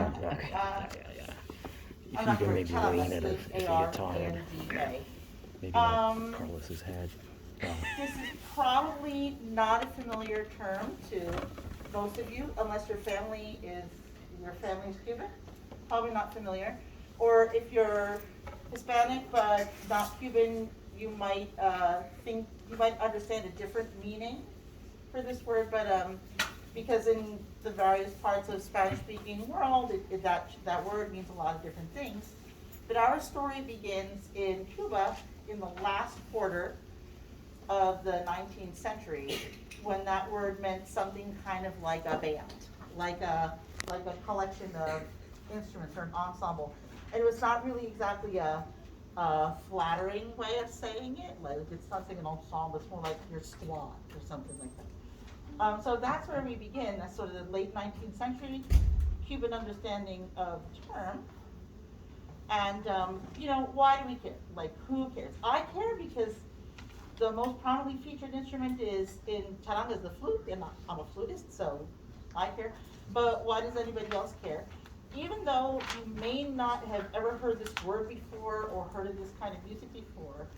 Okay. If I'm you not can sure. maybe lean it if you get tired. Maybe not Carlos's head. No. This is probably not a familiar term to most of you, unless your family is Cuban. Probably not familiar. Or if you're Hispanic but not Cuban, you might understand a different meaning for this word. But because in the various parts of Spanish-speaking world, that word means a lot of different things. But our story begins in Cuba in the last quarter of the 19th century, when that word meant something kind of like a band, like a collection of instruments or an ensemble. And it was not really exactly a flattering way of saying it. Like, it's not saying an ensemble, it's more like your squad or something like that. So that's where we begin. That's sort of the late 19th century Cuban understanding of the term. And, why do we care? Like, who cares? I care because the most prominently featured instrument is in charanga is the flute, and I'm a flutist, so I care. But why does anybody else care? Even though you may not have ever heard this word before or heard of this kind of music before,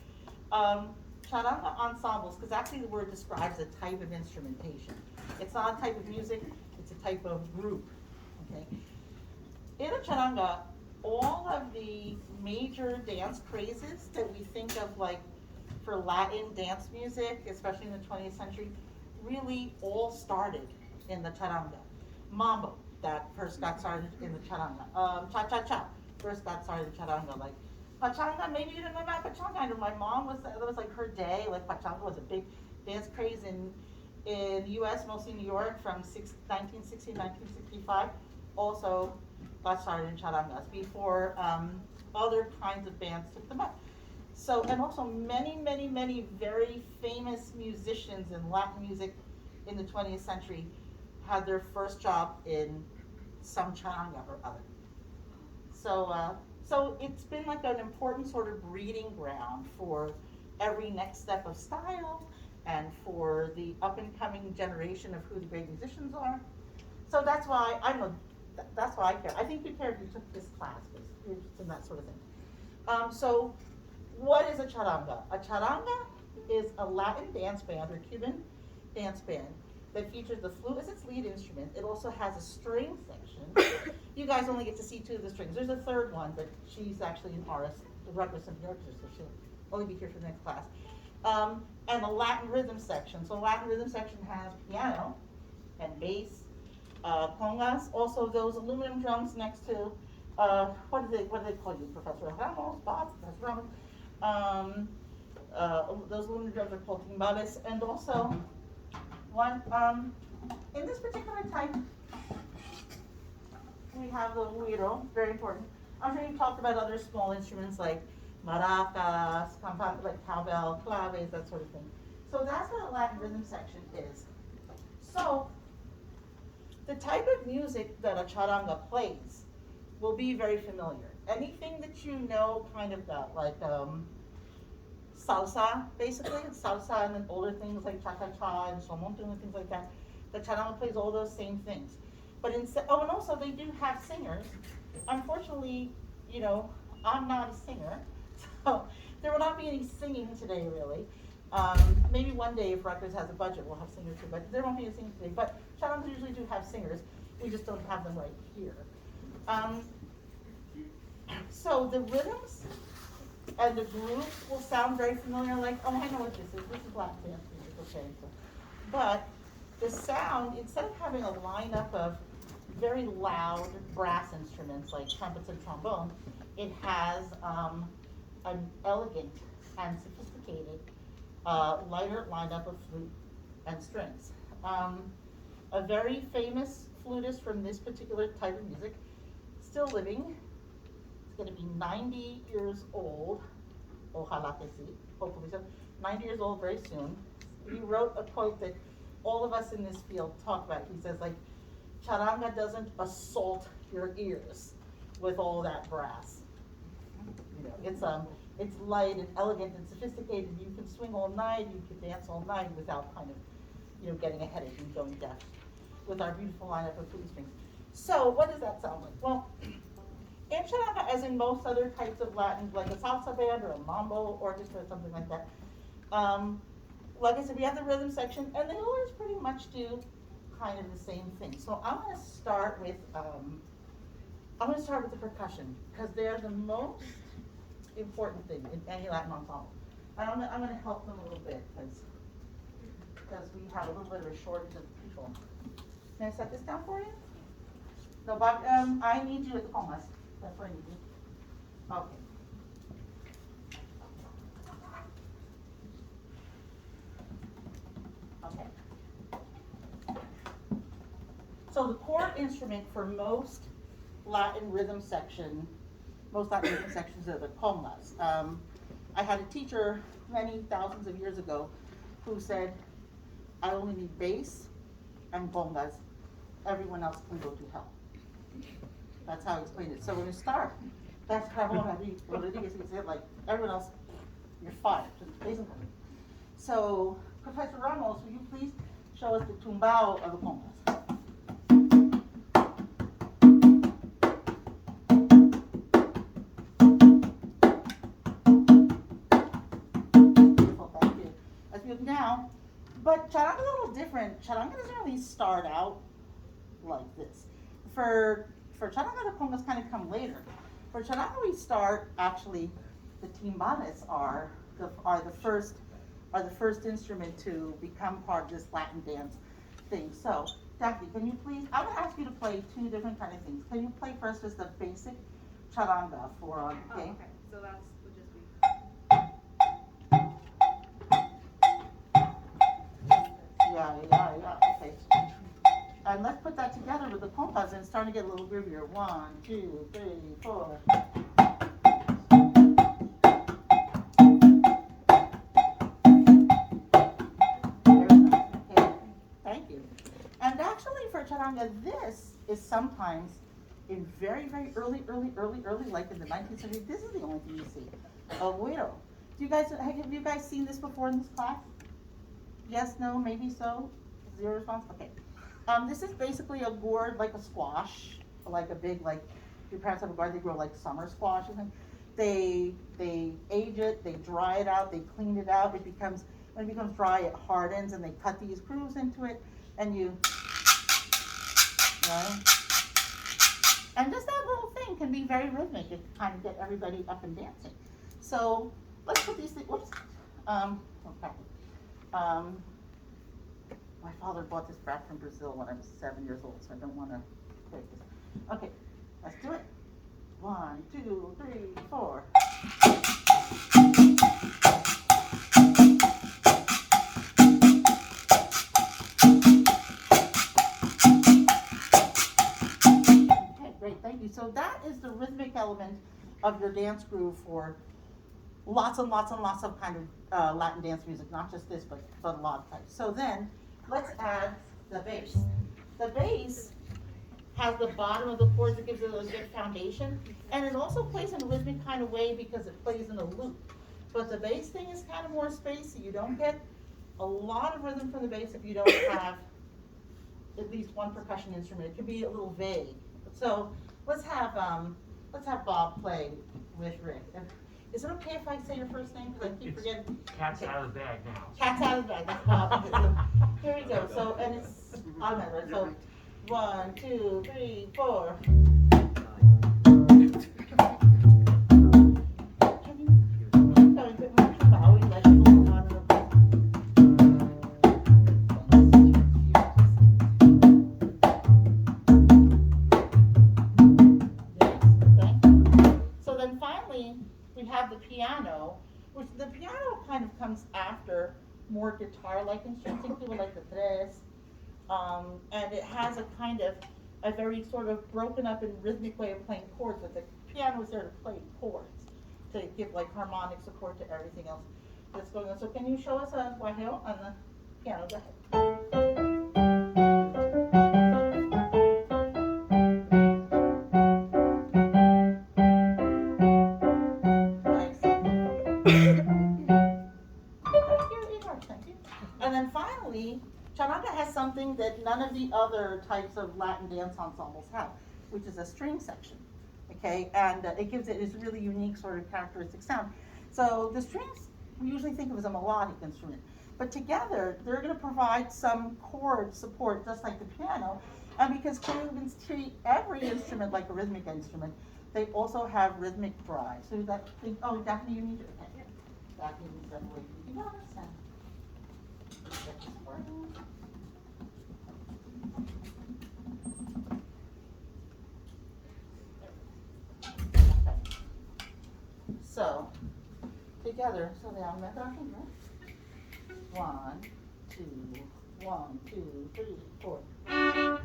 charanga ensembles, because actually the word describes a type of instrumentation. It's not a type of music, it's a type of group. Okay. In a charanga, all of the major dance crazes that we think of, like for Latin dance music, especially in the 20th century, really all started in the charanga. Mambo, that first got started in the charanga. Cha-cha-cha, first got started in charanga. Like pachanga, maybe you didn't know about pachanga. I know my mom that was like her day. Like pachanga was a big dance craze in the U.S., mostly New York, from 1960 to 1965. Also got started in charangas before other kinds of bands took them up. So, and also many, many, many very famous musicians in Latin music in the 20th century had their first job in some charanga or other. So it's been like an important sort of breeding ground for every next step of style and for the up and coming generation of who the great musicians are. So that's why that's why I care. I think you care if you took this class because you're interested in that sort of thing. So what is a charanga? A charanga is a Latin dance band or Cuban dance band that features the flute as its lead instrument. It also has a string section. You guys only get to see two of the strings. There's a third one, but she's actually in Horace, the Rutgers of New York, so she'll only be here for the next class. And a Latin rhythm section. So Latin rhythm section has piano and bass, congas, also those aluminum drums next to, what do they call you, Professor Ramos, Bob, Professor Ramos? Those aluminum drums are called timbales, and also one, in this particular type, we have the güiro, very important. I'm sure you've talked about other small instruments like maracas, like cowbell, claves, that sort of thing. So that's what a Latin rhythm section is. So the type of music that a charanga plays will be very familiar. Anything that you know kind of got, like salsa, basically, salsa, and then older things like cha-cha-cha and somontum and things like that. The charanga plays all those same things. But and also they do have singers. Unfortunately, I'm not a singer, so there will not be any singing today, really. Maybe one day if Rutgers has a budget, we'll have singers too, but there won't be a singing today. But charangas usually do have singers. We just don't have them right here. So the rhythms and the grooves will sound very familiar, like, oh, I know what this is. This is Latin dance music, okay. But the sound, instead of having a lineup of very loud brass instruments like trumpets and trombone, it has an elegant and sophisticated lighter lineup of flute and strings. A very famous flutist from this particular type of music, still living, is going to be 90 years old, ojalá que sí, hopefully so, 90 years old very soon. He wrote a quote that all of us in this field talk about. He says, like, charanga doesn't assault your ears with all that brass. It's light and elegant and sophisticated. You can swing all night, you can dance all night without kind of, getting a headache and going deaf with our beautiful lineup of flute strings. So what does that sound like? Well, in charanga, as in most other types of Latin, like a salsa band or a mambo orchestra or something like that, like I said, we have the rhythm section, and they always pretty much do kind of the same thing. So I'm going to start with the percussion, because they're the most important thing in any Latin ensemble. And I'm going to help them a little bit, because we have a little bit of a shortage of people. Can I set this down for you? No, but I need you at the palmas. That's where I need you. Okay. Okay. So the core instrument for most Latin rhythm sections are the congas. I had a teacher many thousands of years ago who said, I only need bass and congas. Everyone else can go to hell. That's how he explained it. So when you start, that's how Rodriguez said, like, everyone else, you're fired. Just bass and congas. So, Professor Ramos, will you please show us the tumbao of the congas? Now, but charanga is a little different. Charanga doesn't really start out like this. For charanga, the congas kind of come later. For charanga, we start actually. The timbales are the first instrument to become part of this Latin dance thing. So, Daphne, can you please? I would ask you to play two different kind of things. Can you play first just the basic charanga for okay? Oh, okay. So that's would just be. Yeah, okay. And let's put that together with the compas and it's starting to get a little groovier. 1, 2, 3, 4. Very nice. Okay. Thank you. And actually for charanga, this is sometimes in very, very early, like in the 19th century, this is the only thing you see. A güiro. Have you guys seen this before in this class? Yes, no, maybe so? Zero response? Okay. This is basically a gourd, like a squash, like a big, like, your parents have a garden, they grow like summer squash and things. They age it, they dry it out, they clean it out. When it becomes dry, it hardens, and they cut these grooves into it, and right? And just that little thing can be very rhythmic. It kind of get everybody up and dancing. So let's put these things, whoops. Okay. My father bought this back from Brazil when I was 7 years old, so I don't want to break this. Okay, let's do it. 1, 2, 3, 4. Okay, great, thank you. So that is the rhythmic element of your dance groove for lots and lots of kind of Latin dance music, not just this, but a lot of types. So then, let's add the bass. The bass has the bottom of the chords that gives it a good foundation, and it also plays in a rhythmic kind of way because it plays in a loop. But the bass thing is kind of more spacey. You don't get a lot of rhythm from the bass if you don't have at least one percussion instrument. It can be a little vague. So let's have Bob play with Rick. Is it okay if I say your first name? Because I keep forgetting. Cat's out of the bag now. Cat's out of the bag. That's Bob. Here we go. So, and it's automatic. So, 1, 2, 3, 4. So then finally, we have the piano, which the piano kind of comes after more guitar-like instruments, including like the tres, and it has a very sort of broken up and rhythmic way of playing chords, but the piano is there to play chords, to give like harmonic support to everything else that's going on. So can you show us a guajeo on the piano? Go ahead. And then finally, charanga has something something that none of the other types of Latin dance ensembles have, which is a string section, okay? And it gives it this really unique sort of characteristic sound. So the strings, we usually think of as a melodic instrument, but together, they're gonna provide some chord support, just like the piano. And because Cubans treat every instrument like a rhythmic instrument, they also have rhythmic drive. So that, oh, Daphne, you need to, okay. Daphne needs to separate the guitars and get this working. Okay. So, together, so they are met our finger. 1, 2, 1, 2, 3, 4. Thank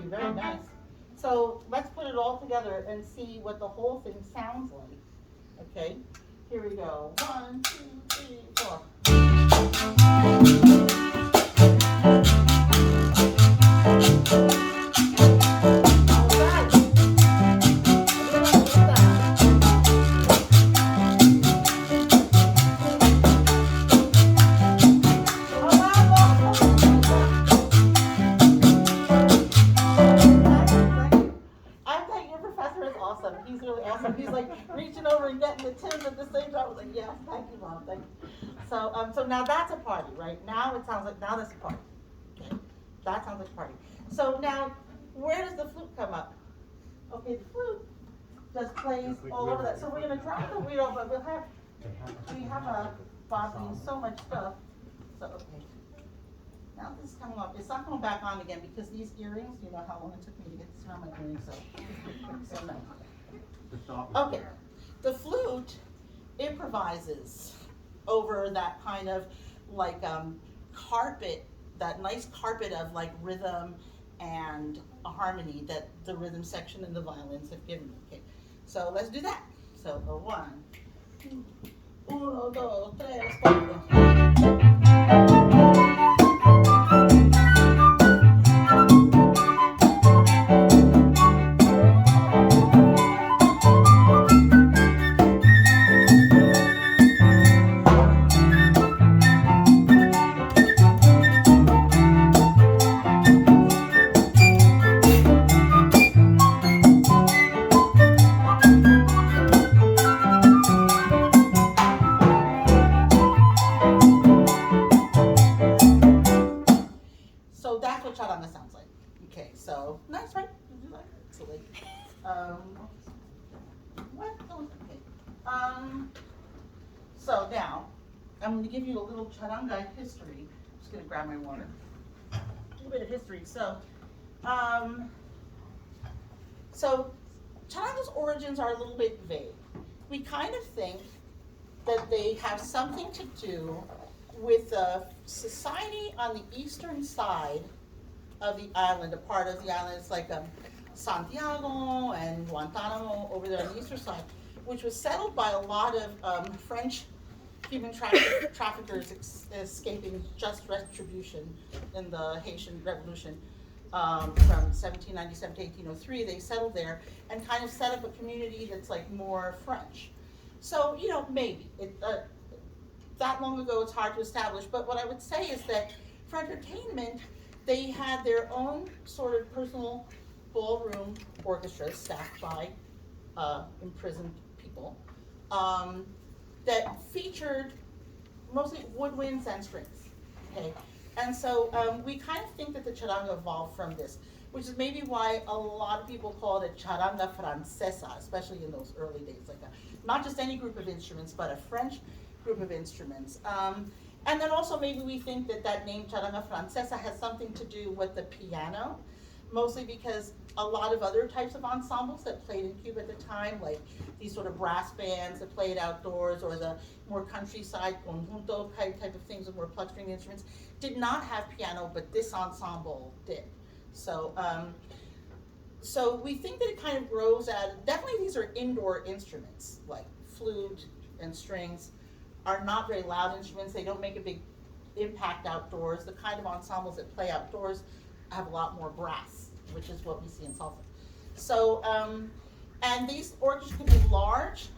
you, very nice. So let's put it all together and see what the whole thing sounds like. Okay, here we go. 1, 2, 3, 4. He's really awesome. He's like reaching over and getting the tins at the same time. I was like, yes, thank you, Mom, thank you. So now that's a party, right? Now it sounds like, now that's a party. Okay, that sounds like a party. So now, where does the flute come up? Okay, the flute just plays all over that. So we're gonna drop the wheel, but we have a Bob needs so much stuff. So okay. Now this is coming off. It's not coming back on again because these earrings, you know how long it took me to get this around my earrings, so no. Okay, the flute improvises over that kind of like carpet, that nice carpet of like rhythm and a harmony that the rhythm section and the violins have given me. Okay, so let's do that. So 1, 2, 1, 2, 3, 4. So that's what charanga sounds like. Okay, so nice, right? Did you like it? So like, what? Okay. So now I'm going to give you a little charanga history. I'm just going to grab my water. A little bit of history. So charanga's origins are a little bit vague. We kind of think that they have something to do with a society on the eastern side of the island, a part of the island. It's like Santiago and Guantanamo over there on the eastern side, which was settled by a lot of French human traffickers escaping just retribution in the Haitian Revolution from 1797 to 1803. They settled there and kind of set up a community that's like more French. So, you know, maybe. That long ago, it's hard to establish, but what I would say is that for entertainment, they had their own sort of personal ballroom orchestras staffed by imprisoned people that featured mostly woodwinds and strings, okay? And so we kind of think that the charanga evolved from this, which is maybe why a lot of people call it a charanga francesa, especially in those early days, like not just any group of instruments, but a French group of instruments. And then also maybe we think that that name charanga francesa has something to do with the piano, mostly because a lot of other types of ensembles that played in Cuba at the time, like these sort of brass bands that played outdoors, or the more countryside conjunto type of things with more plucked string instruments, did not have piano, but this ensemble did. So, so we think that it kind of grows out, definitely these are indoor instruments, like flute and strings are not very loud instruments. They don't make a big impact outdoors. The kind of ensembles that play outdoors have a lot more brass, which is what we see in salsa. So And these orchestras could be large.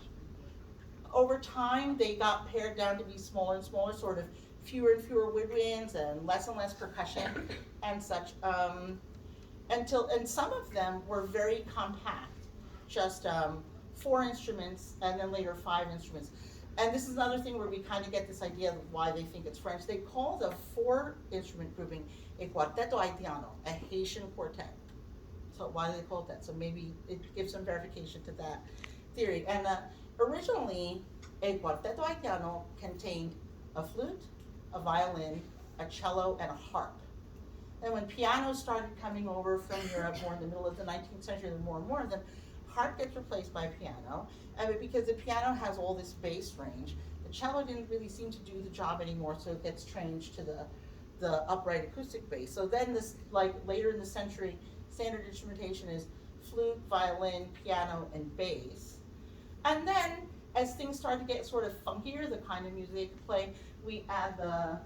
Over time, they got pared down to be smaller and smaller, sort of fewer and fewer woodwinds and less percussion and such. And some of them were very compact, just 4 instruments and then later 5 instruments. And this is another thing where we kind of get this idea of why they think it's French. They call the 4-instrument grouping a cuarteto haitiano, a Haitian quartet. So why do they call it that? So maybe it gives some verification to that theory. And originally, a cuarteto haitiano contained a flute, a violin, a cello, and a harp. And when pianos started coming over from Europe more in the middle of the 19th century, there were more and more of them, harp gets replaced by piano. And because the piano has all this bass range, the cello didn't really seem to do the job anymore, so it gets changed to the upright acoustic bass. So then this, like later in the century, standard instrumentation is flute, violin, piano, and bass. And then as things started to get sort of funkier, the kind of music they could play, we add the...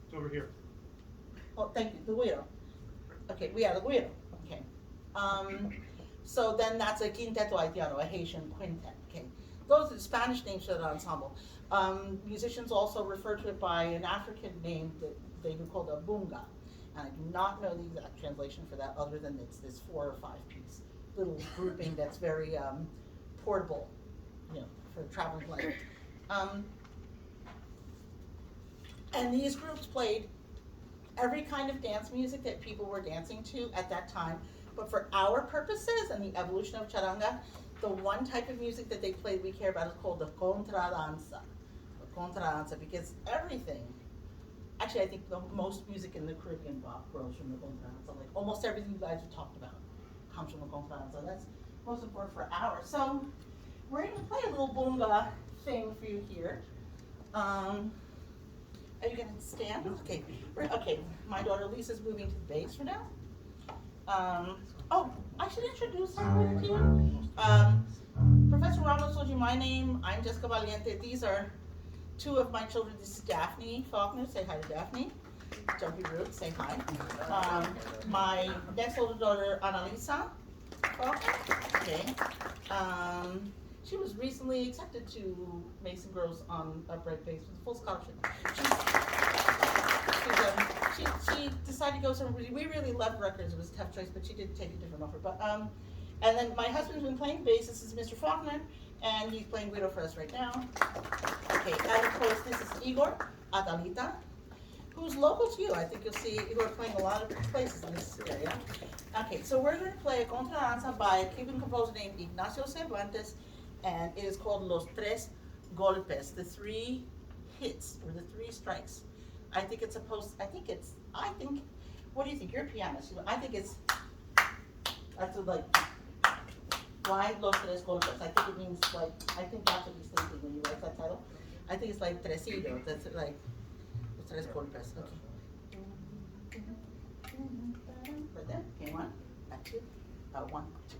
It's over here. Oh, thank you, the güiro. Okay, we add the güiro, okay. So then that's a quinteto haitiano, a Haitian quintet, okay. Those are the Spanish names for that ensemble. Musicians also refer to it by an African name that they would call a bunga. And I do not know the exact translation for that other than it's this 4 or 5 piece little grouping that's very portable, you know, for traveling play. And these groups played every kind of dance music that people were dancing to at that time. But for our purposes and the evolution of charanga, the one type of music that they played we care about is called the contradanza. The contradanza, because everything, actually I think the most music in the Caribbean grows from the contradanza. Like almost everything you guys have talked about comes from the contradanza. That's most important for ours. So we're going to play a little bunga thing for you here. Are you going to stand? Okay. Okay. My daughter Lisa's moving to the bass for now. Oh, I should introduce her to you. Professor Ramos told you my name. I'm Jessica Valiente. These are 2 of my children. This is Daphne Faulkner. Say hi to Daphne. Don't be rude. Say hi. My next older daughter, Annalisa Faulkner. Okay. She was recently accepted to Mason Girls on upright bass with a full scholarship. She decided to go somewhere. We really loved Rutgers. It was a tough choice, but she did take a different offer. But and then my husband's been playing bass. This is Mr. Faulkner, and he's playing güiro for us right now. Okay, and of course this is Igor Atalita, who's local to you. I think you'll see Igor playing a lot of places in this area. Okay, so we're going to play a contradanza by a Cuban composer named Ignacio Cervantes, and it is called Los Tres Golpes, the 3 hits, or the 3 strikes. I think, what do you think? You're a pianist. I think it's, that's like, why Los Tres Golpes? I think it means like, I think that's what he's thinking when you write that title. I think it's like tresillo, that's like, Los Tres Golpes, okay. Right there, okay, 1, 2, 1, 2.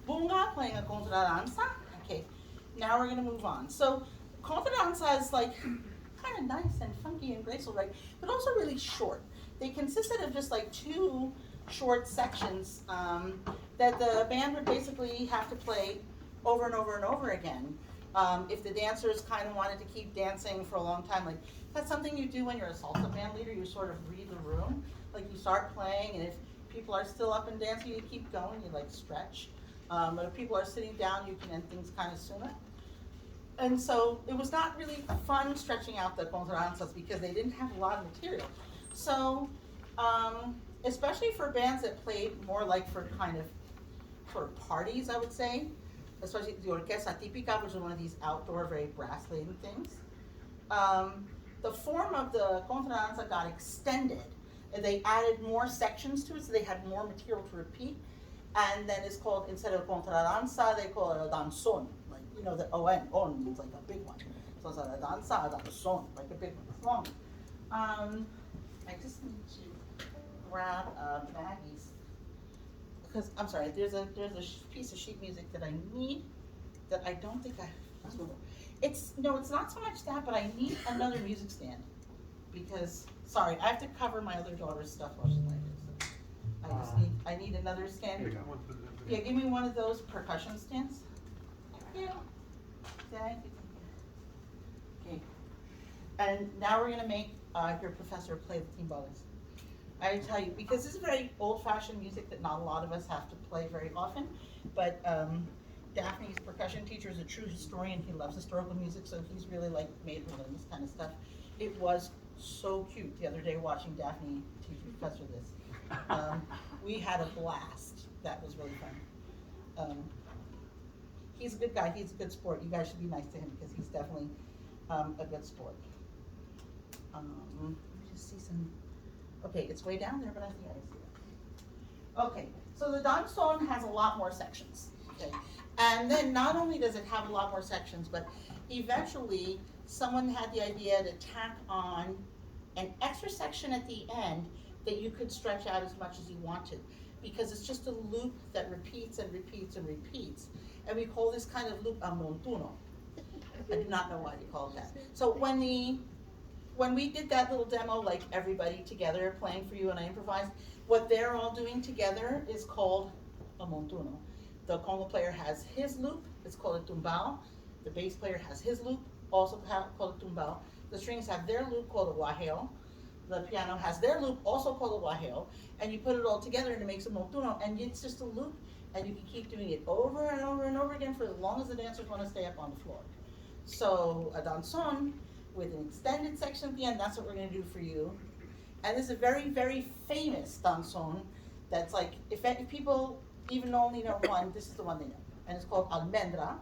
Bunga playing a contradanza. Okay, now we're gonna move on. So contradanza is like kind of nice and funky and graceful, right? But also really short. They consisted of just like two short sections that the band would basically have to play over and over and over again. If the dancers kind of wanted to keep dancing for a long time, like that's something you do when you're a salsa band leader, you sort of read the room. Like you start playing, and if people are still up and dancing, you keep going, you like stretch. But if people are sitting down, you can end things kind of sooner. And so it was not really fun stretching out the contradanzas because they didn't have a lot of material. So, especially for bands that played more like for kind of sort of parties, I would say, especially the orquesta típica, which is one of these outdoor, very brass-laden things. The form of the contradanza got extended, and they added more sections to it, so they had more material to repeat. And then it's called, instead of contradanza, they call it a danzón. Like, you know, the on means like a big one. So it's a danza, a danzón, like a big one. It's long. I just need to grab baggies. Because, I'm sorry, there's a piece of sheet music that I need that I don't think I, it's not so much that, but I need another music stand. Because, sorry, I have to cover my other daughter's stuff while she's playing it. So I need another stand. Yeah, give me one of those percussion stands. Yeah. Thank you. Okay. And now we're gonna make your professor play the timbales. I tell you, because this is very old-fashioned music that not a lot of us have to play very often, but Daphne's percussion teacher is a true historian. He loves historical music, so he's really like made her learn this kind of stuff. It was so cute the other day watching Daphne teach Professor this. We had a blast. That was really fun. He's a good guy. He's a good sport. You guys should be nice to him because he's definitely a good sport. Let me just see some. Okay, it's way down there, but I think I see it. Okay, so the danzón has a lot more sections. Okay, and then not only does it have a lot more sections, but eventually someone had the idea to tack on an extra section at the end that you could stretch out as much as you wanted, because it's just a loop that repeats and repeats and repeats. And we call this kind of loop a montuno. I do not know why we call it that. So when we did that little demo, like everybody together playing for you and I improvised, what they're all doing together is called a montuno. The conga player has his loop, it's called a tumbao. The bass player has his loop, also called a tumbao. The strings have their loop called a guajeo. The piano has their loop, also called a guajeo, and you put it all together and it makes a montuno, and it's just a loop, and you can keep doing it over and over and over again for as long as the dancers want to stay up on the floor. So a danzón with an extended section at the end, that's what we're going to do for you. And this is a very, very famous danzón that's like, if people even only know one, this is the one they know. And it's called Almendra,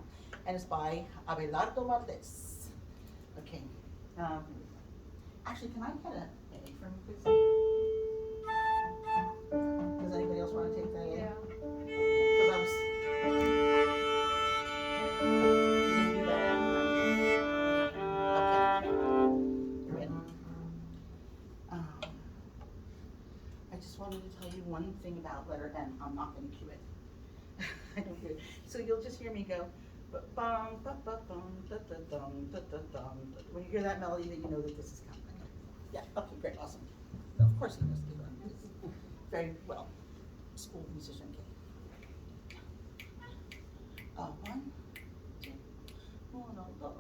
and it's by Abelardo Valdés. Okay. Actually, can I get a A from you, please? Does anybody else want to take that A? Yeah. Because I was. You didn't do that A? Okay. You're ready. I just wanted to tell you one thing about letter N. I'm not going to cue it. I don't do it. So you'll just hear me go. When you hear that melody, that you know that this is coming. Yeah, okay, great, awesome. Of course he knows to learn. He's very well schooled musician. One, two, uno, dos.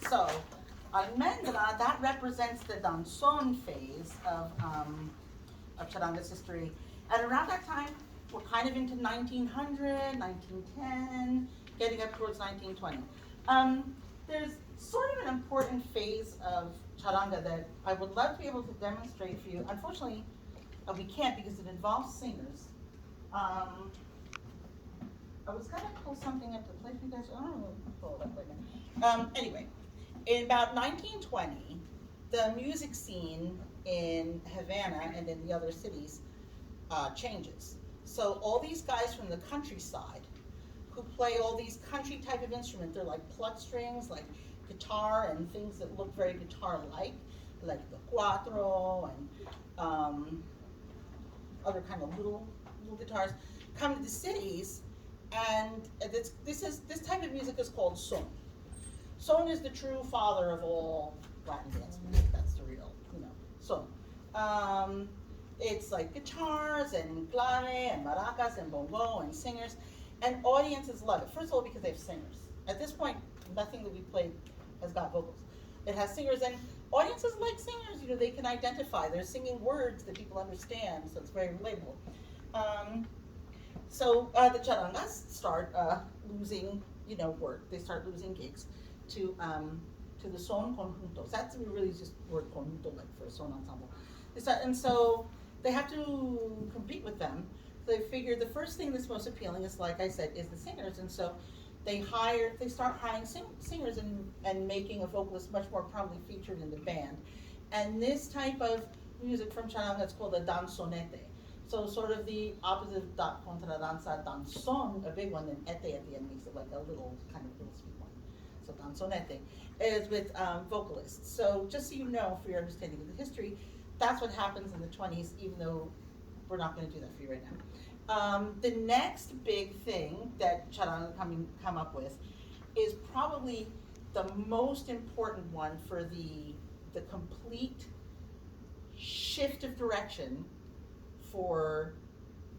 So, almendra, that represents the danzón phase of charanga's history. And around that time, we're kind of into 1900, 1910, getting up towards 1920. There's sort of an important phase of charanga that I would love to be able to demonstrate for you. Unfortunately, we can't because it involves singers. I was gonna pull something up to play for you guys. I don't know if I can pull it up right now. Anyway, in about 1920, the music scene in Havana and in the other cities changes. So all these guys from the countryside who play all these country type of instruments, they're like pluck strings, like guitar and things that look very guitar-like the cuatro and other kind of little guitars, come to the cities, and this type of music is called son. Son is the true father of all Latin dance music. That's the real, son. It's like guitars and clave and maracas and bongo and singers, and audiences love it. First of all, because they have singers. At this point, nothing that we played has got vocals. It has singers, and audiences like singers. They can identify. They're singing words that people understand, so it's very relatable. So the charangas start losing, work. They start losing gigs to the son conjuntos. That's really just word conjunto, like for son ensemble. And so they have to compete with them. They figure the first thing that's most appealing is, like I said, is the singers. And so they start hiring singers and making a vocalist much more prominently featured in the band. And this type of music from charanga is called a danzonete. So sort of the opposite of contradanza, danzón, a big one, and ete at the end makes it like a little sweet one. So danzonete is with vocalists. So just so you know, for your understanding of the history, that's what happens in the 20s, even though we're not going to do that for you right now. The next big thing that charanga come up with is probably the most important one for the complete shift of direction for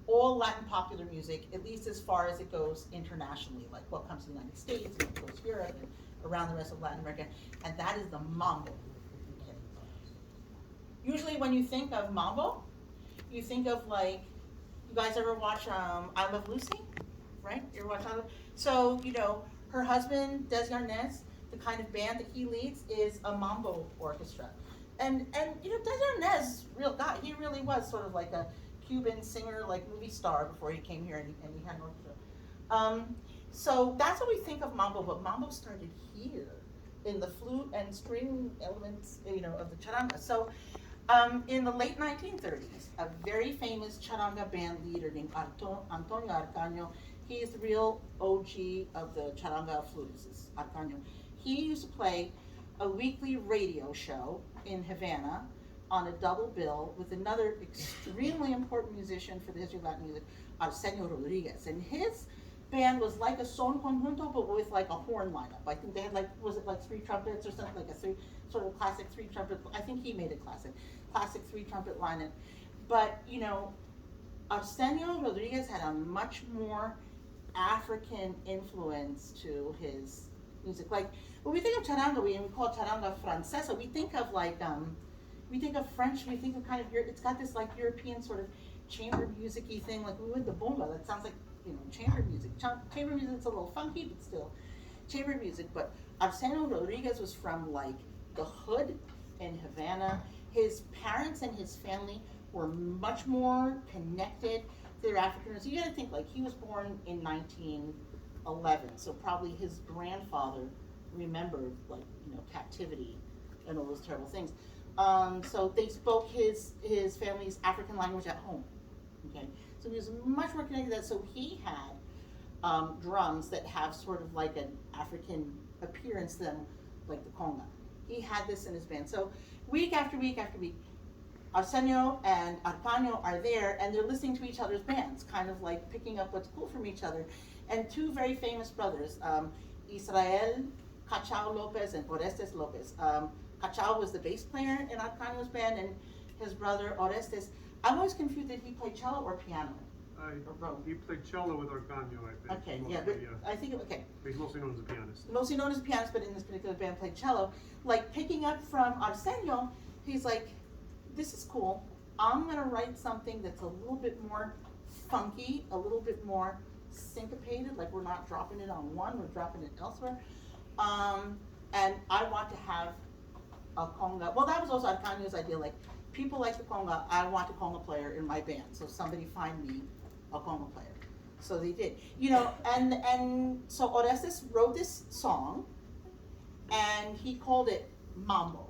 all Latin popular music, at least as far as it goes internationally, like what comes to the United States, and what goes to Europe, and around the rest of Latin America, and that is the mambo. Usually when you think of mambo, you think of you guys ever watch I Love Lucy, right? You ever watch I Love? So, her husband, Des Arnaz, the kind of band that he leads is a mambo orchestra. And Des Arnaz, real guy, he really was sort of like a Cuban singer, like movie star before he came here and he had an orchestra. So that's what we think of mambo, but mambo started here in the flute and string elements, of the charanga. So in the late 1930s, a very famous charanga band leader named Antonio Arcaño, he's the real OG of the charanga flutists, Arcaño. He used to play a weekly radio show in Havana on a double bill with another extremely important musician for the history of Latin music, Arsenio Rodriguez. And his band was like a son conjunto, but with like a horn lineup. I think they had was it 3 trumpets or something, like a sort of classic 3 trumpet, I think he made it classic 3 trumpet lineup. But, Arsenio Rodriguez had a much more African influence to his music. Like, when we think of charanga, we call it charanga francesa, we think of we think of French, we think of it's got this European sort of chamber music-y thing, like we would the bomba, that sounds like, chamber music. Chamber music's a little funky, but still chamber music. But Arsenio Rodriguez was from the hood in Havana. His parents and his family were much more connected to their African roots. You gotta think, he was born in 1911, so probably his grandfather remembered captivity and all those terrible things. So they spoke his family's African language at home. Okay, so he was much more connected to that. So he had drums that have sort of like an African appearance to them, like the conga. He had this in his band. So week after week after week, Arsenio and Arcaño are there, and they're listening to each other's bands, kind of like picking up what's cool from each other. And 2 very famous brothers, Israel Cachao Lopez and Orestes Lopez. Cachao was the bass player in Arcaño's band, and his brother Orestes, I'm always confused that he played cello or piano. He played cello with Arganio, I think. Okay, mostly, yeah, but I think, okay. He's mostly known as a pianist. Mostly known as a pianist, but in this particular band played cello. Like picking up from Arsenio, he's like, this is cool. I'm gonna write something that's a little bit more funky, a little bit more syncopated, like we're not dropping it on one, we're dropping it elsewhere. And I want to have a conga. Well, that was also Arcanio's idea, like, people like the conga, I want a conga player in my band, so somebody find me a conga player. So they did. You know, and so Orestes wrote this song, and he called it mambo.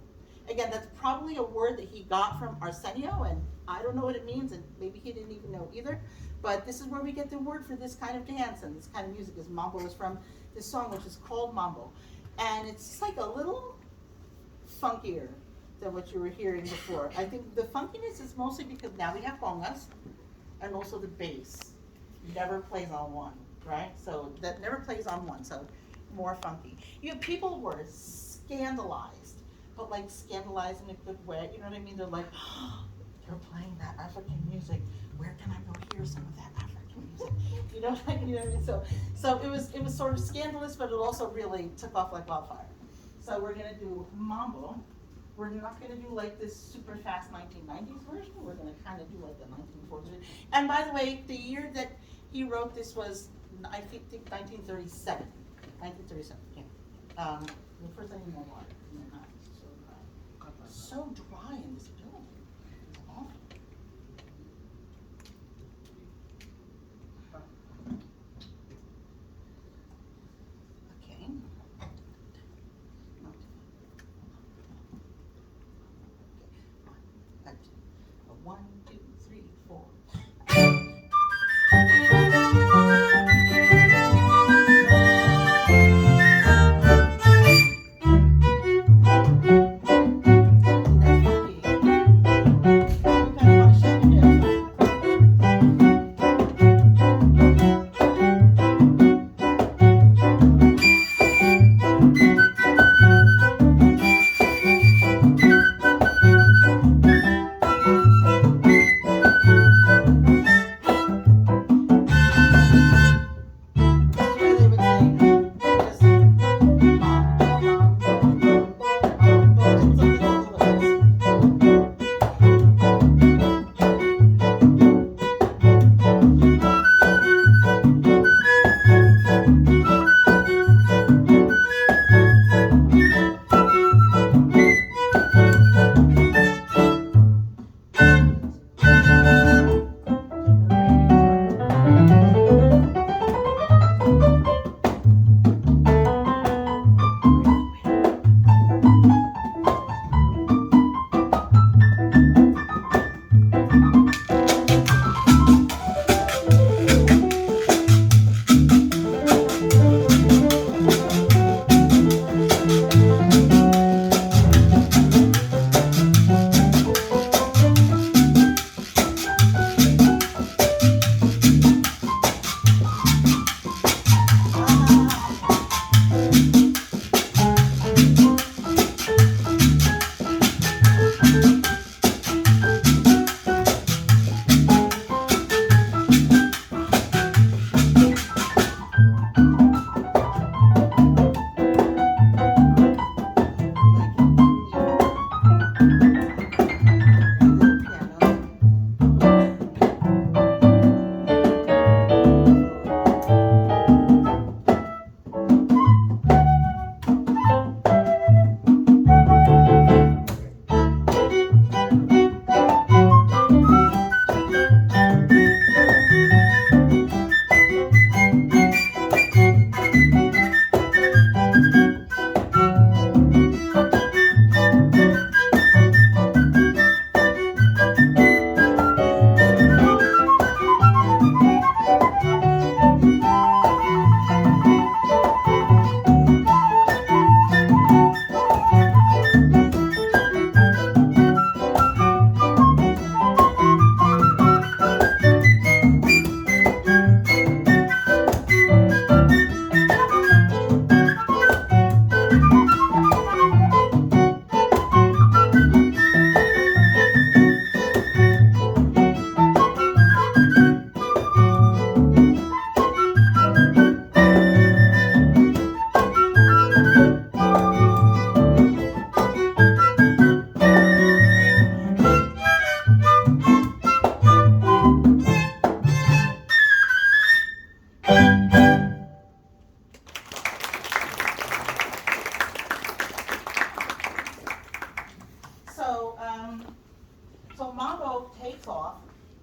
Again, that's probably a word that he got from Arsenio, and I don't know what it means, and maybe he didn't even know either, but this is where we get the word for this kind of dance and this kind of music, is mambo is from this song, which is called mambo. And it's just like a little funkier than what you were hearing before. I think the funkiness is mostly because now we have congas, and also the bass never plays on one, right? So that never plays on one, so more funky. You know, people were scandalized, but like scandalized in a good way, you know what I mean? They're like, oh, they're playing that African music. Where can I go hear some of that African music? You know, like, you know what I mean? So it was sort of scandalous, but it also really took off like wildfire. So we're gonna do mambo. We're not gonna do like this super fast 1990s version. We're gonna kind of do like the 1940s. And by the way, the year that he wrote this was, I think 1937. 1937, yeah. Well, first I need more water. So dry in this building. It's awful. Okay. One, two, three, four.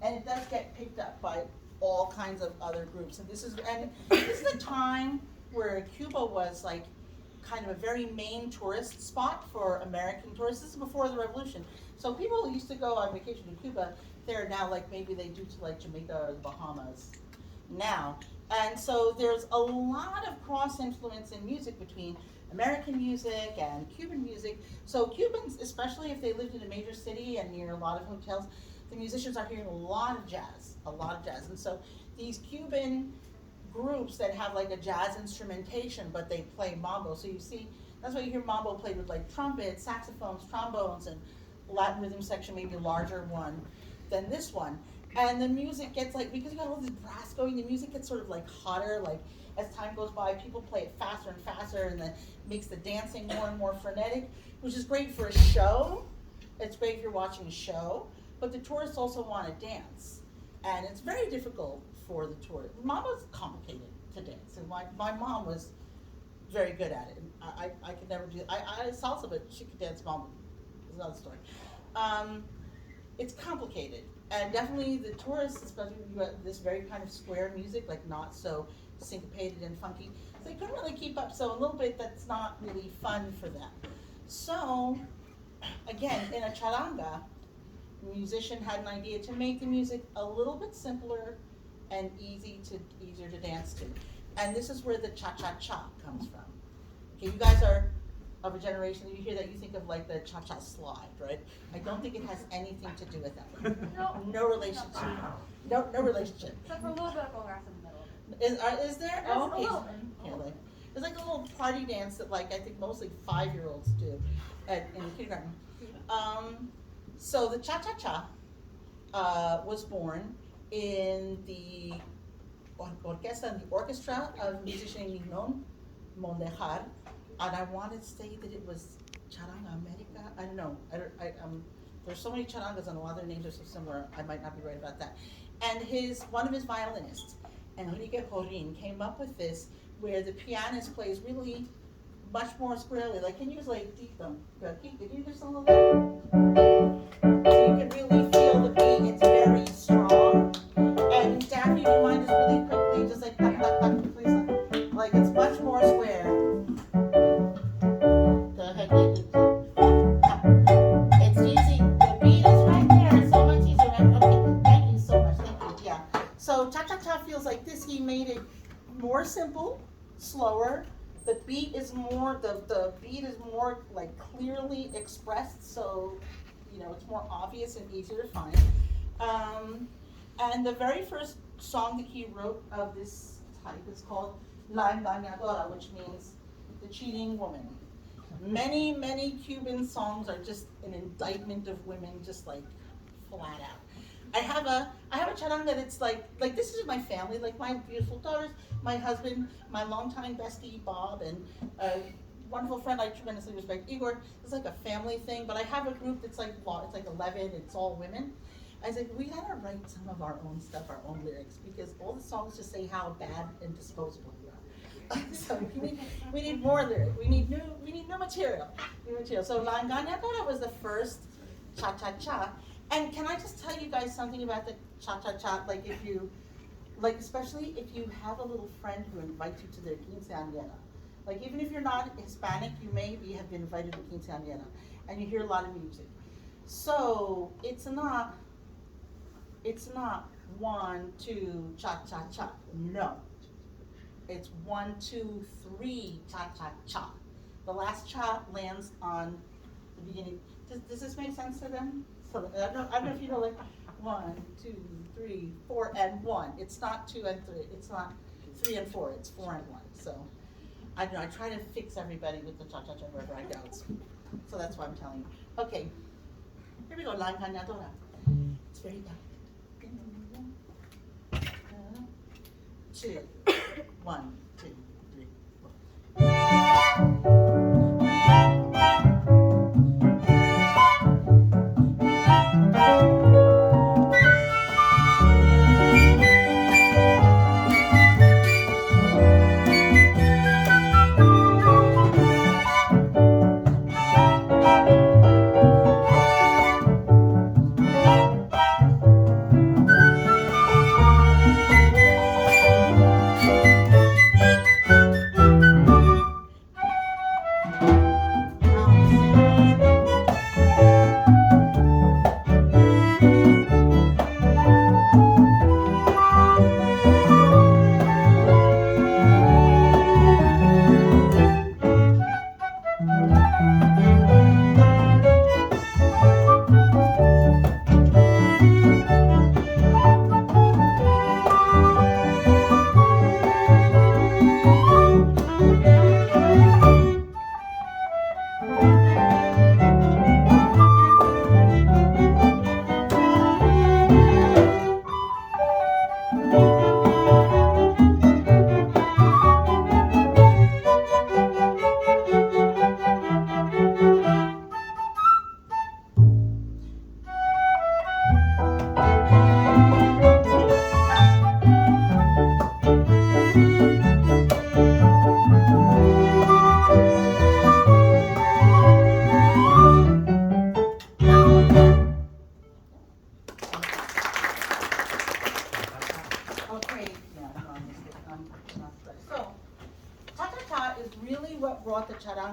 and it does get picked up by all kinds of other groups. And this is a time where Cuba was like kind of a very main tourist spot for American tourists. This is before the revolution. So people used to go on vacation to Cuba there now, like maybe they do to like Jamaica or the Bahamas now. And so there's a lot of cross influence in music between American music and Cuban music. So Cubans, especially if they lived in a major city and near a lot of hotels, the musicians are hearing a lot of jazz. And so these Cuban groups that have like a jazz instrumentation, but they play mambo. So you see, that's why you hear mambo played with like trumpets, saxophones, trombones, and Latin rhythm section, maybe a larger one than this one. And the music gets like, because you got all this brass going, the music gets sort of like hotter, like as time goes by, people play it faster and faster, and that makes the dancing more and more frenetic, which is great for a show. It's great if you're watching a show, but the tourists also want to dance. And it's very difficult for the tourists. Mambo's complicated to dance, and my mom was very good at it. I could never do it. I salsa, but she could dance mambo. It's another story. It's complicated, and definitely the tourists, especially when you have this very kind of square music, like not so syncopated and funky, so they couldn't really keep up. So a little bit that's not really fun for them. So again, in a charanga, the musician had an idea to make the music a little bit simpler and easier to dance to. And this is where the cha-cha-cha comes from. Okay, you guys are of a generation, you hear that, you think of like the cha-cha slide, right? I don't think it has anything to do with that. No relationship. No relationship. Except for a little bit of grass in the middle. Is there? There's Oh, a okay. little bit. It's like a little party dance that like I think mostly 5-year-olds do in kindergarten. So the cha-cha-cha was born in the orchestra of musician Mignon Mondejar, and I want to say that it was Charanga America. I don't know. There's so many charangas and a lot of their names are so similar. I might not be right about that. And one of his violinists, Enrique Jorin, came up with this where the pianist plays really much more squarely. Like, can you use like Tito? Can you do some of that? So you can really feel the beat. It's very strong. And Daphne, do you mind just really quickly, just like tuck, tuck, tuck, please? Like it's much more square. Go ahead. It's easy. The beat is right there. It's so much easier. Right? Okay. Thank you so much. Thank you. Yeah. So cha-cha-cha feels like this. He made it more simple, slower. The beat is more. The beat is more like clearly expressed. So it's more obvious and easier to find. And the very first song that he wrote of this type is called La Engañadora, which means the cheating woman. Many Cuban songs are just an indictment of women, just like flat out. I have a charanga that's like this is my family, like my beautiful daughters, my husband, my longtime bestie Bob, and a wonderful friend I tremendously respect, Igor. It's like a family thing, but I have a group that's like, it's like 11, it's all women. I said, we gotta write some of our own stuff, our own lyrics, because all the songs just say how bad and disposable we are. So we need more lyrics. We need new material. So La Engañadora was the first cha-cha-cha. And can I just tell you guys something about the cha-cha-cha? Like especially if you have a little friend who invites you to their quinceañera. Like even if you're not Hispanic, you may have been invited to quinceañera, and you hear a lot of music. So it's not 1, 2, cha-cha-cha. No. It's 1, 2, 3, cha-cha-cha. The last cha lands on the beginning. Does this make sense to them? So I don't know if you know, like 1, 2, 3, 4, and 1. It's not 2 and 3. It's not 3 and 4. It's 4 and 1. So I don't know. I try to fix everybody with the cha-cha-cha wherever I go. So that's why I'm telling you. Okay. Here we go. La Engañadora. It's very loud. 2, 1, 2, 3, 4.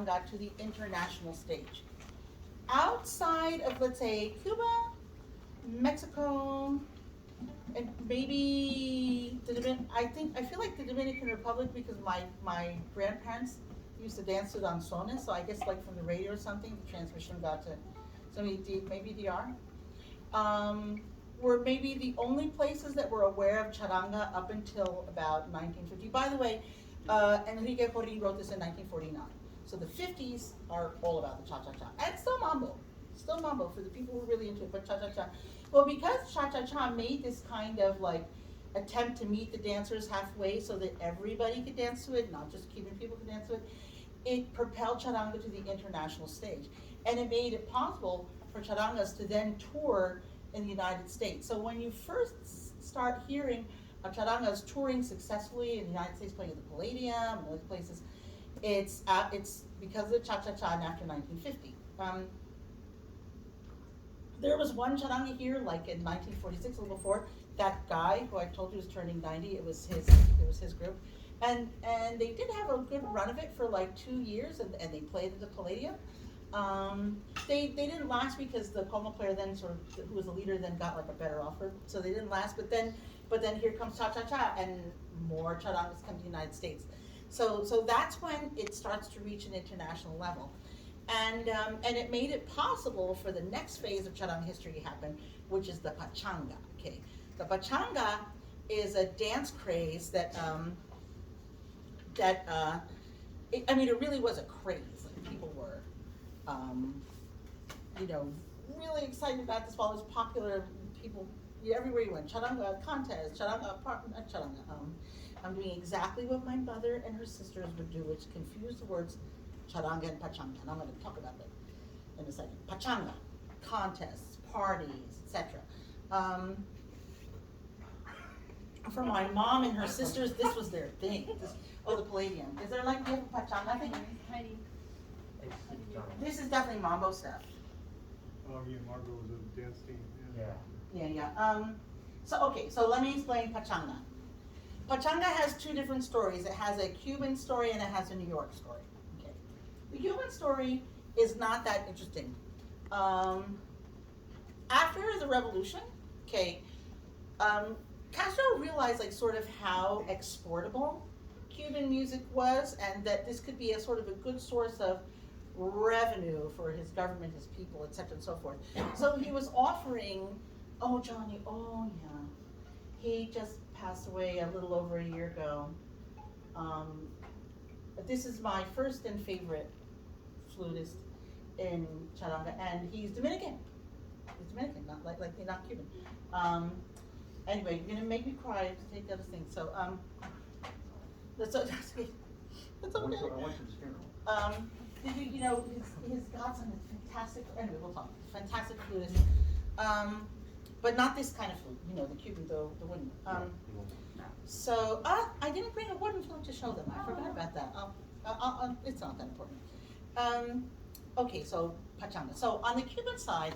charanga to the international stage. Outside of, let's say, Cuba, Mexico, and maybe I feel like the Dominican Republic, because my grandparents used to dance to danzones, so I guess like from the radio or something, the transmission got to, so maybe DR. Were maybe the only places that were aware of charanga up until about 1950. By the way, Enrique Jorrín wrote this in 1949. So the 50s are all about the cha-cha-cha. And still mambo for the people who are really into it, but cha-cha-cha. Well, because cha-cha-cha made this kind of like attempt to meet the dancers halfway so that everybody could dance to it, not just Cuban people could dance to it, it propelled charanga to the international stage. And it made it possible for charangas to then tour in the United States. So when you first start hearing of charangas touring successfully in the United States, playing at the Palladium and other places, it's because of the cha-cha-cha and after 1950. There was one charanga here, like in 1946, a little before. That guy who I told you was turning 90, it was his group, and they did have a good run of it for like 2 years, and they played at the Palladium. They didn't last because the Como player then who was the leader then got like a better offer, so they didn't last. But then here comes cha-cha-cha, and more charangas come to the United States. So that's when it starts to reach an international level. And it made it possible for the next phase of charanga history to happen, which is the pachanga. Okay, the pachanga is a dance craze that it really was a craze. Like people were, really excited about this. While it was popular, people everywhere you went, charanga contest, charanga. I'm doing exactly what my mother and her sisters would do, which confuse the words charanga and pachanga, and I'm going to talk about that in a second. Pachanga, contests, parties, etc. For my mom and her sisters, this was their thing. The Palladium. Is there like, do you have a pachanga thing? This is definitely mambo stuff. Oh yeah, Margot was a dance team. Yeah. So let me explain pachanga. Pachanga has two different stories. It has a Cuban story and it has a New York story. Okay. The Cuban story is not that interesting. After the revolution, Castro realized like sort of how exportable Cuban music was, and that this could be a sort of a good source of revenue for his government, his people, etc. and so forth. So he was offering, Johnny, he just passed away a little over a year ago. This is my first and favorite flutist in charanga, and he's Dominican. He's Dominican, not Cuban. Anyway, you're gonna make me cry to take the other thing. So that's okay. That's okay. I went to his funeral. His godson is fantastic. Anyway, we'll talk. Fantastic flutist. But not this kind of flute, the Cuban, the wooden. So I didn't bring a wooden flute to show them. I forgot about that. It's not that important. Okay, so pachanga. So on the Cuban side,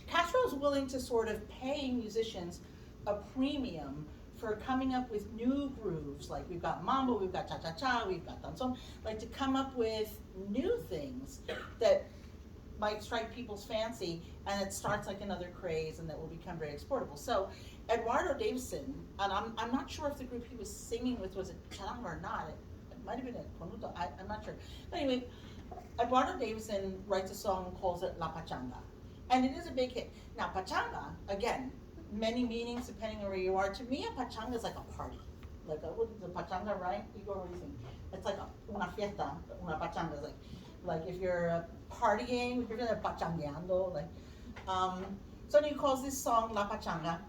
Castro is willing to sort of pay musicians a premium for coming up with new grooves. Like we've got mambo, we've got cha-cha-cha, we've got danzón. Like to come up with new things that might strike people's fancy, and it starts like another craze, and that will become very exportable. So Eduardo Davison, and I'm not sure if the group he was singing with was it charanga or not. It might have been a conuto. I'm not sure. But anyway, Eduardo Davison writes a song and calls it La Pachanga, and it is a big hit. Now pachanga, again, many meanings depending on where you are. To me, a pachanga is like a party. Like what is a pachanga, right? Igor, what do you think? It's like una fiesta. Una pachanga is like if you're partying, if you're gonna pachangueando, so he calls this song La Pachanga,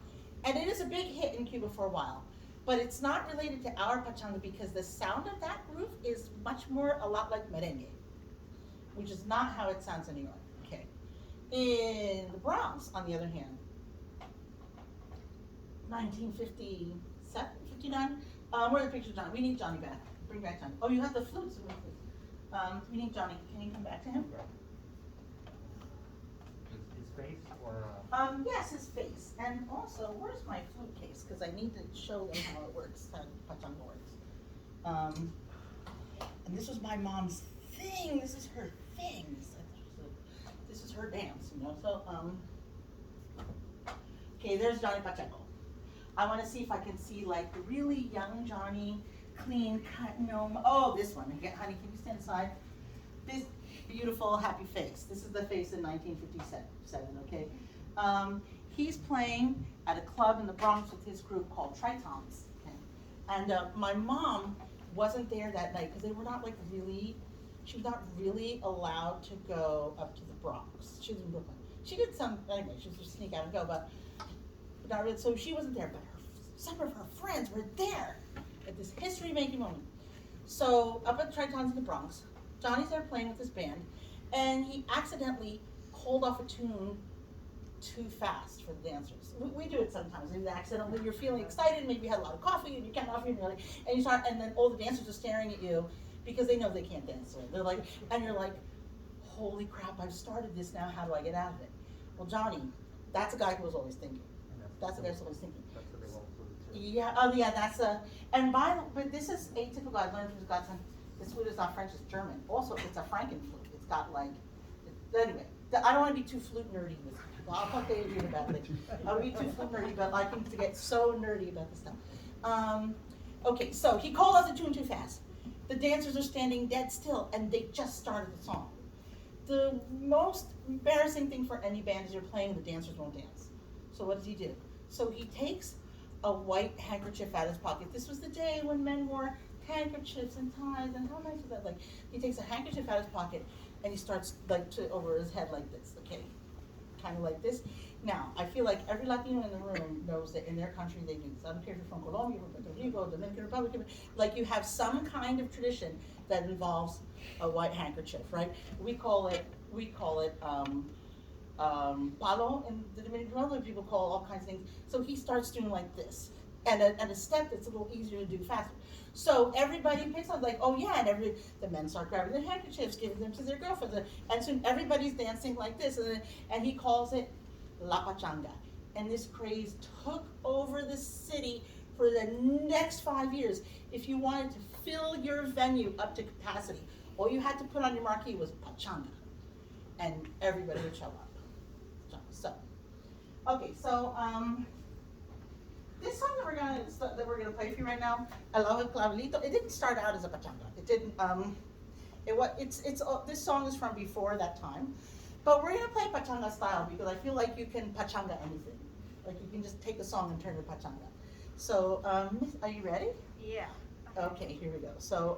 and it is a big hit in Cuba for a while. But it's not related to our pachanga because the sound of that groove is much more a lot like merengue, which is not how it sounds in New York. Okay. In the Bronx, on the other hand, 1957, 59. Where are the pictures of Johnny? We need Johnny back. Bring back Johnny. Oh, you have the flutes. We need Johnny. Can you come back to him? His face or? Yes, his face. And also, where's my flute case? Because I need to show them how it works, how pachanga works. And this was my mom's thing. This is her thing. This is her dance, you know. So, okay, there's Johnny Pacheco. I want to see if I can see like the really young Johnny, clean cut, oh, this one. Again, honey, can you stand aside? This beautiful, happy face. This is the face in 1957, okay? He's playing at a club in the Bronx with his group called Tritons. Okay? And my mom wasn't there that night because they were not like really, she was not really allowed to go up to the Bronx. She was in Brooklyn. She did some, anyway, she was just sneak out and go, but not really, so she wasn't there, but some of her friends were there at this history-making moment. So up at Tritons in the Bronx, Johnny's there playing with his band, and he accidentally called off a tune too fast for the dancers. We do it sometimes. Maybe accidentally you're feeling excited, maybe you had a lot of coffee and you can't off, and you're like, and you start, and then all the dancers are staring at you because they know they can't dance. Right? They're like, and you're like, holy crap! I've started this now. How do I get out of it? Well, Johnny, that's a guy who was always thinking. That's the guy who's always thinking. That's what they want food too. Yeah. Oh, yeah. That's a. But this is atypical. I learned from his godson. This flute is not French. It's German. Also, it's a Franken flute. It's got like. Anyway, I don't want to be too flute nerdy with. Well, I'll talk to Adrian about it. I don't want to be too flute nerdy, but I can to get so nerdy about this stuff. Okay, so he called out the tune too fast. The dancers are standing dead still, and they just started the song. The most embarrassing thing for any band is you're playing and the dancers won't dance. So what does he do? So he takes a white handkerchief out of his pocket. This was the day when men wore handkerchiefs and ties, and how nice was that? Like, he takes a handkerchief out of his pocket and he starts like over his head like this, okay? Kind of like this. Now, I feel like every Latino in the room knows that in their country they do this. I don't care if you're from Colombia, from Puerto Rico, Dominican Republic, like you have some kind of tradition that involves a white handkerchief, right? We call it palo in the Dominican Republic. People call all kinds of things. So he starts doing like this, and a step that's a little easier to do faster. So everybody picks up like, oh yeah, and the men start grabbing their handkerchiefs, giving them to their girlfriends, and soon everybody's dancing like this, and he calls it La Pachanga. And this craze took over the city for the next 5 years. If you wanted to fill your venue up to capacity, all you had to put on your marquee was Pachanga, and everybody would show up. So, okay, so this song that we're gonna play for you right now, El Clavelito, it didn't start out as a pachanga. It didn't. This song is from before that time, but we're gonna play pachanga style because I feel like you can pachanga anything. Like you can just take a song and turn it pachanga. So, are you ready? Yeah. Okay, here we go. So,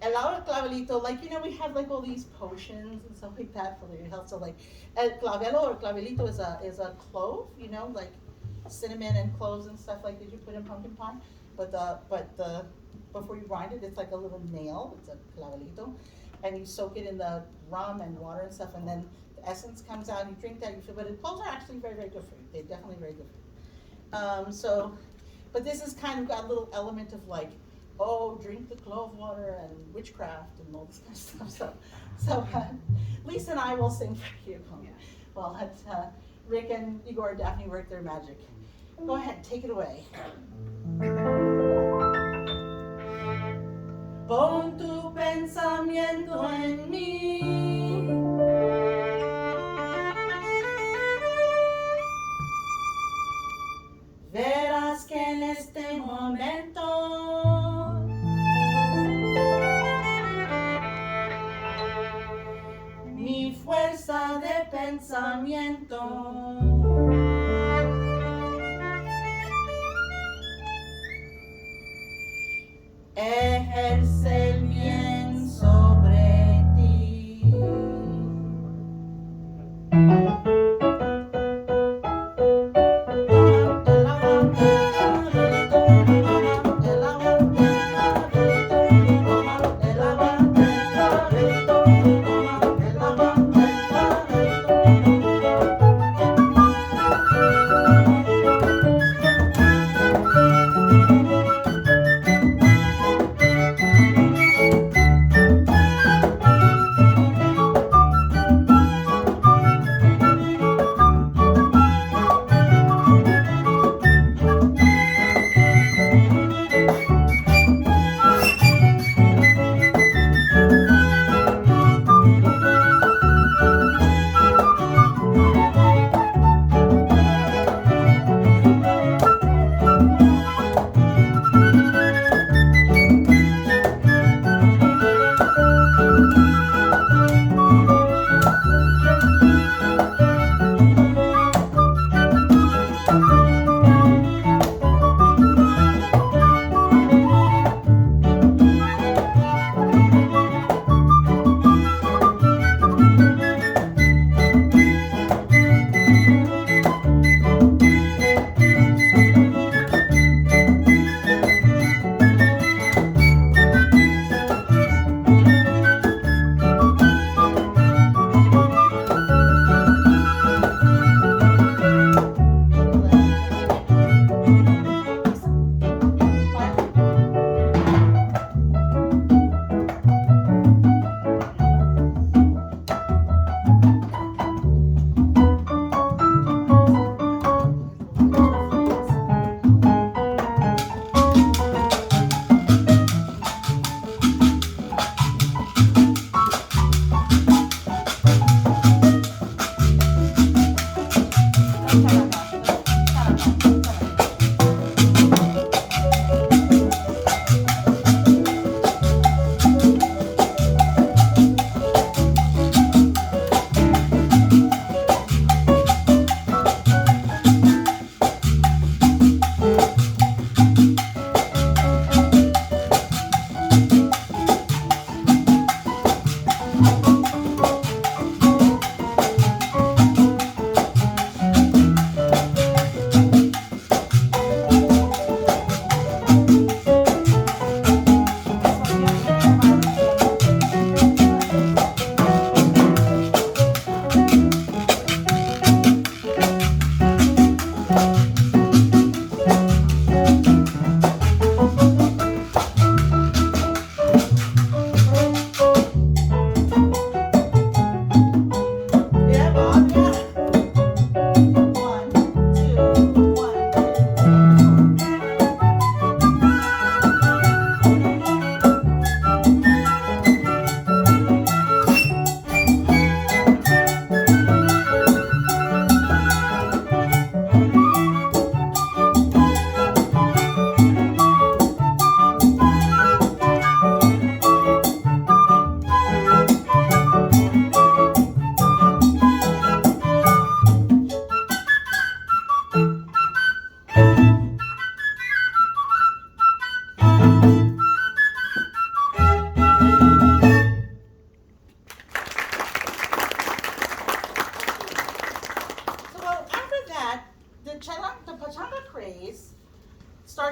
El Clavelito, like, we have like all these potions and stuff like that for your health. So like, El Clavelo or Clavelito is a clove, like cinnamon and cloves and stuff like that you put in pumpkin pie. But before you grind it, it's like a little nail. It's a Clavelito, and you soak it in the rum and water and stuff, and then the essence comes out. And you drink that. You feel, but cloves are actually very, very good for you. They're definitely very good for you. But this is kind of got a little element of like, oh, drink the clove water and witchcraft and all this kind of stuff. So Lisa and I will sing for you. Well, Rick and Igor and Daphne work their magic. Go ahead, take it away. Pon tu pensamiento en mí. Verás que en este momento mi fuerza de pensamiento ejerce el bien sobre ti.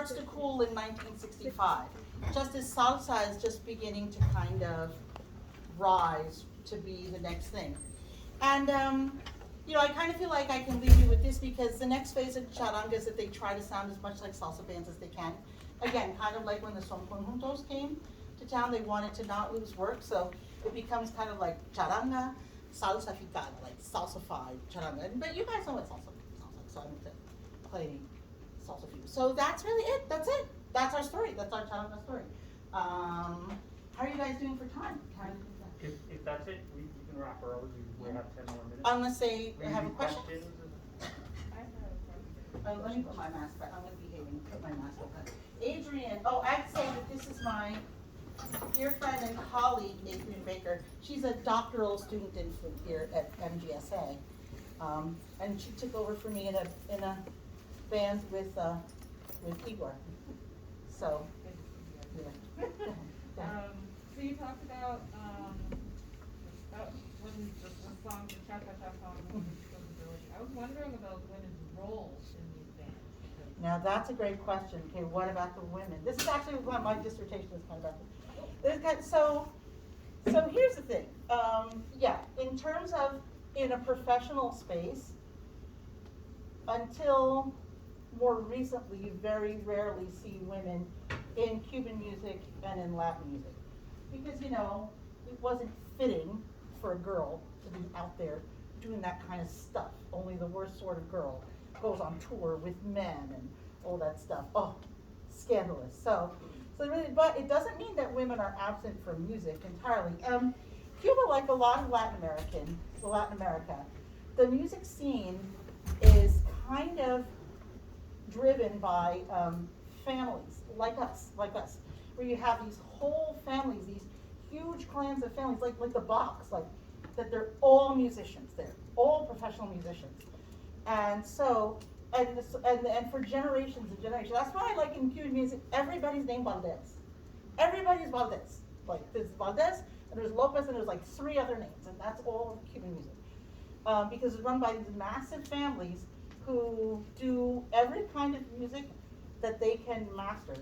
starts to cool in 1965, just as salsa is just beginning to kind of rise to be the next thing. And, you know, I kind of feel like I can leave you with this because the next phase of charanga is that they try to sound as much like salsa bands as they can. Again, kind of like when the son conjuntos came to town, they wanted to not lose work, so it becomes kind of like charanga, salsificada, like salsified charanga. But you guys know what salsa sounds like, so I'm going to play salsa for you. So that's really it. That's it. That's our story. That's our charanga story. How are you guys doing for time? If that's it, we can wrap early. We have 10 more minutes. Unless they Maybe have a question. questions? Let me put my mask back. I'm going to be hating. Put my mask back. Adrian. Oh, I'd say that this is my dear friend and colleague, Adrian Baker. She's a doctoral student here at MGSA. And she took over for me in a band with Igor. So, yeah. So you talked about when the song, the cha-cha-cha song was ability. I was wondering about women's roles in these bands. Now that's a great question. Okay, what about the women? This is actually what my dissertation is kind of about. So here's the thing. Yeah, in terms of in a professional space, until more recently, you very rarely see women in Cuban music and in Latin music. Because, you know, it wasn't fitting for a girl to be out there doing that kind of stuff. Only the worst sort of girl goes on tour with men and all that stuff. Oh, scandalous. So really, but it doesn't mean that women are absent from music entirely. Cuba, like a lot of Latin America, the music scene is kind of driven by families like us, where you have these whole families, these huge clans of families, like the Bachs, like that they're all musicians, they're all professional musicians, and so and for generations and generations. That's why I like in Cuban music, everybody's named Valdez. Everybody's Valdez. Like there's Valdez and there's Lopez and there's like 3 other names, and that's all Cuban music, because it's run by these massive families who do every kind of music that they can master.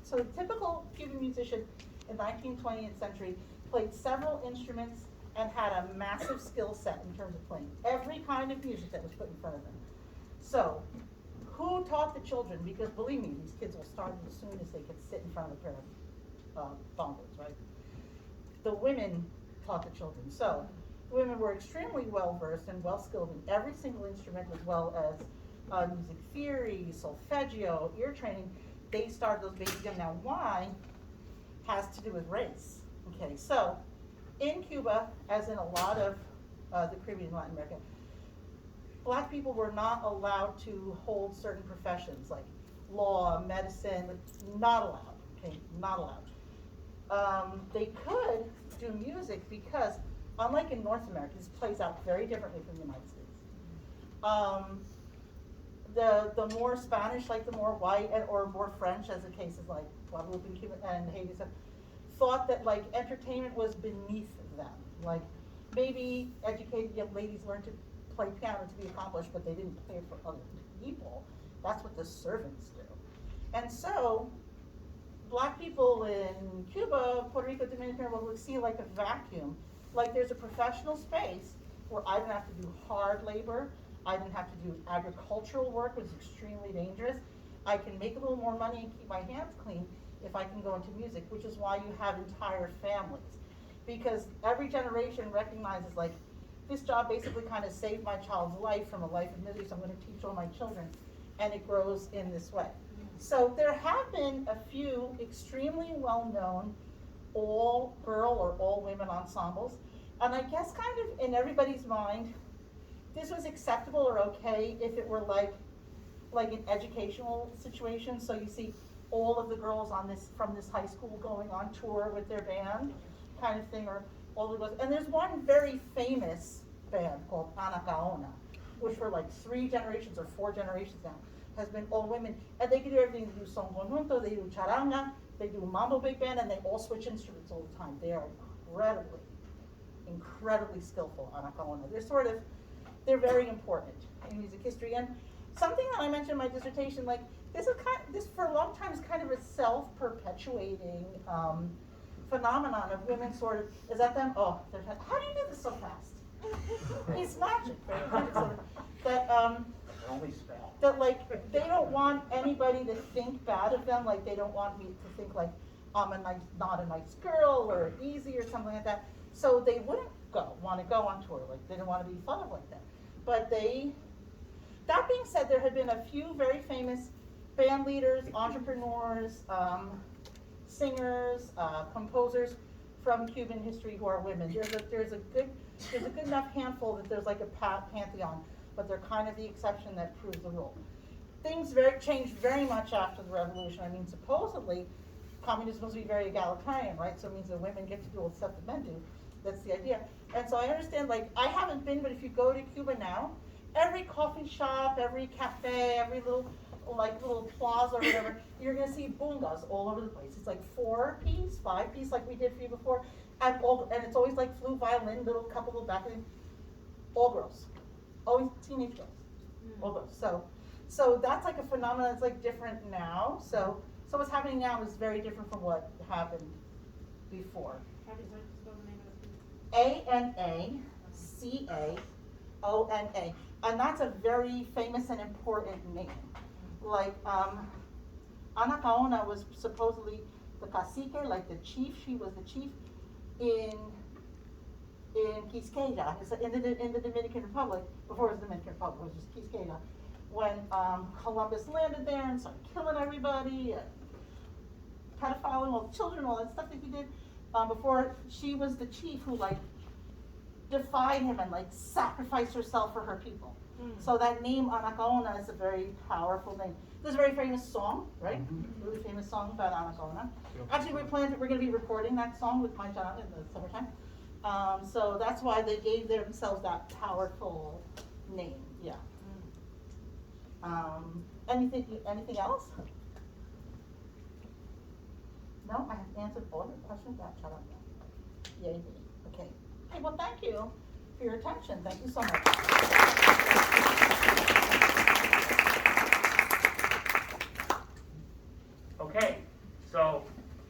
So a typical Cuban musician in the 19th, 20th century played several instruments and had a massive skill set in terms of playing every kind of music that was put in front of them. So, who taught the children? Because believe me, these kids will start as soon as they can sit in front of a pair of bongos, right? The women taught the children. So, women were extremely well versed and well skilled in every single instrument, as well as music theory, solfeggio, ear training. They started those babies young. Now, why has to do with race. Okay, so in Cuba, as in a lot of the Caribbean and Latin America, Black people were not allowed to hold certain professions like law, medicine, not allowed. Okay, not allowed. They could do music because, unlike in North America, this plays out very differently from the United States. The more Spanish, like the more white, or more French, as the cases like Guadeloupe and Cuba and Haiti, thought that like entertainment was beneath them. Like maybe educated young ladies learned to play piano to be accomplished, but they didn't play it for other people. That's what the servants do. And so Black people in Cuba, Puerto Rico, Dominican Republic would see like a vacuum. Like there's a professional space where I didn't have to do hard labor. I didn't have to do agricultural work, which is extremely dangerous. I can make a little more money and keep my hands clean if I can go into music, which is why you have entire families. Because every generation recognizes like, this job basically kind of saved my child's life from a life of misery, so I'm going to teach all my children. And it grows in this way. So there have been a few extremely well-known all-girl or all-women ensembles. And I guess kind of in everybody's mind, this was acceptable or okay if it were like an educational situation. So you see all of the girls from this high school going on tour with their band kind of thing, or all the girls. And there's one very famous band called Anacaona, which for like 3 generations or 4 generations now has been all women. And they can do everything. They do son conjunto, they do charanga, they do mambo big band, and they all switch instruments all the time. They are incredibly skillful, Anacaona. They're very important in music history. And something that I mentioned in my dissertation, like this for a long time is kind of a self-perpetuating phenomenon of women sort of, is that them? Oh, how do you do this so fast? It's magic, right? That, Only spell. that like, they don't want anybody to think bad of them, like they don't want me to think like I'm not a nice girl or easy or something like that. So they wouldn't want to go on tour, like they didn't want to be thought of like that. But that being said, there have been a few very famous band leaders, entrepreneurs, singers, composers from Cuban history who are women. There's a good enough handful that there's like a pantheon, but they're kind of the exception that proves the rule. Things changed very much after the revolution. I mean, supposedly, communism was supposed to be very egalitarian, right? So it means that women get to do all the stuff that men do. That's the idea. And so I understand, like, I haven't been, but if you go to Cuba now, every coffee shop, every cafe, every little plaza or whatever, you're gonna see bungas all over the place. It's like 4-piece, 5-piece, like we did for you before, and it's always like flute, violin, little couple of back of them, all girls, always teenage girls, all girls. So that's like a phenomenon that's like different now. So what's happening now is very different from what happened before. How do you spell the name of the ANACAONA, and that's a very famous and important name. Like, Ana Caona was supposedly the cacique, like the chief. She was the chief in Quisqueya, in the Dominican Republic, before it was the Dominican Republic, it was just Quisqueya, when Columbus landed there and started killing everybody, and pedophiling all the children, all that stuff that he did, before she was the chief who like defied him and like sacrificed herself for her people. So that name Ana Caona is a very powerful name. There's a very famous song, right? Really famous song about Ana Caona. Actually, we're going to be recording that song with my job in the summertime. So that's why they gave themselves that powerful name. Yeah. Anything else? No, I have answered all your questions about charanga. Yay, okay. Okay, well, thank you for your attention. Thank you so much.